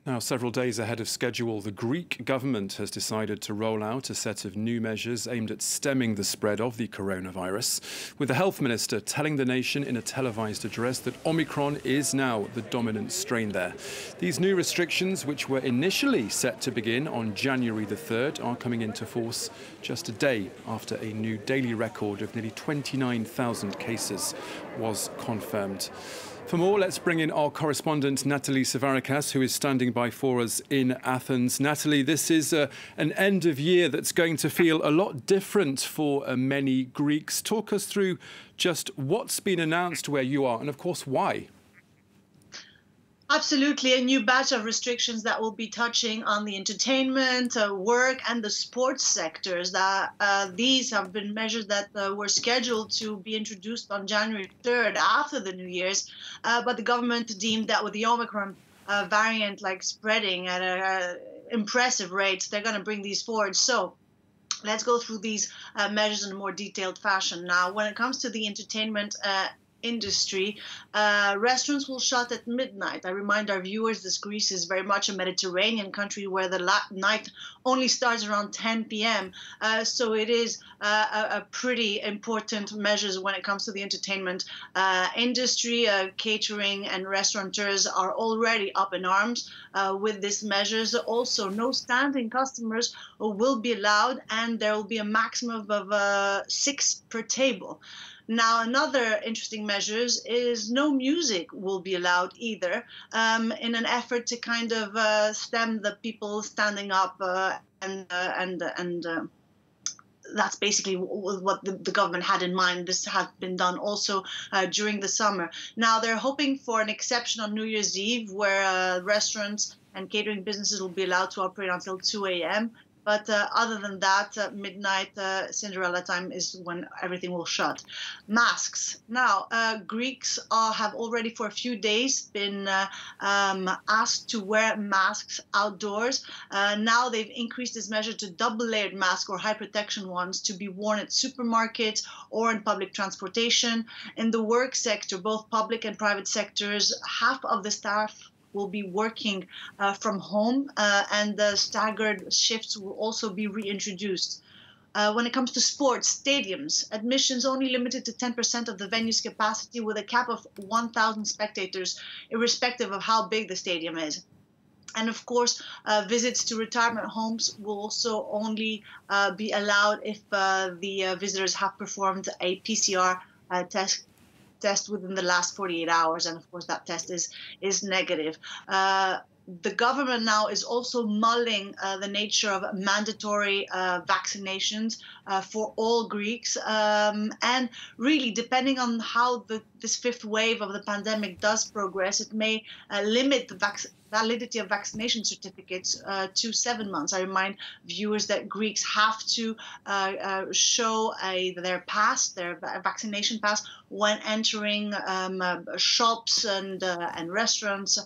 Now, several days ahead of schedule, the Greek government has decided to roll out a set of new measures aimed at stemming the spread of the coronavirus, with the health minister telling the nation in a televised address that Omicron is now the dominant strain there. These new restrictions, which were initially set to begin on January the 3rd, are coming into force just a day after a new daily record of nearly 29,000 cases was confirmed. For more, let's bring in our correspondent, Nathalie Savaricas, who is standing by for us in Athens. Nathalie, this is an end of year that's going to feel a lot different for many Greeks. Talk us through just what's been announced where you are and, of course, why. Absolutely, a new batch of restrictions that will be touching on the entertainment, work, and the sports sectors. These have been measures that were scheduled to be introduced on January 3rd after the New Year's, but the government deemed that with the Omicron variant spreading at an impressive rate, they're going to bring these forward. So let's go through these measures in a more detailed fashion. Now, when it comes to the entertainment industry, restaurants will shut at midnight. I remind our viewers this Greece is very much a Mediterranean country where the night only starts around 10 p.m. So it is a pretty important measures when it comes to the entertainment industry. Catering and restaurateurs are already up in arms with these measures. Also, no standing customers will be allowed, and there will be a maximum of 6 per table. Now, another interesting measures is no music will be allowed either, in an effort to kind of stem the people standing up, and that's basically what the government had in mind. This had been done also during the summer. Now, they're hoping for an exception on New Year's Eve, where restaurants and catering businesses will be allowed to operate until 2 a.m. But other than that, midnight, Cinderella time is when everything will shut. Masks. Now, Greeks have already for a few days been asked to wear masks outdoors. Now they've increased this measure to double-layered masks or high protection ones to be worn at supermarkets or in public transportation. In the work sector, both public and private sectors, half of the staff will be working from home, and the staggered shifts will also be reintroduced. When it comes to sports, stadiums, admissions only limited to 10% of the venue's capacity with a cap of 1,000 spectators, irrespective of how big the stadium is. And of course, visits to retirement homes will also only be allowed if the visitors have performed a PCR test within the last 48 hours, and of course that test is negative. The government now is also mulling the nature of mandatory vaccinations for all Greeks, and really depending on how this fifth wave of the pandemic does progress, it may limit the validity of vaccination certificates to 7 months. I remind viewers that Greeks have to show their vaccination pass when entering shops and restaurants,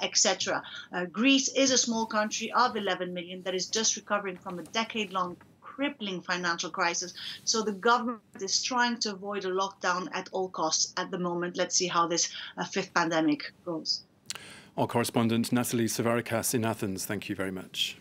etc. Greece is a small country of 11 million that is just recovering from a decade-long crippling financial crisis. So the government is trying to avoid a lockdown at all costs at the moment. Let's see how this fifth pandemic goes. Our correspondent, Nathalie Savaricas in Athens, thank you very much.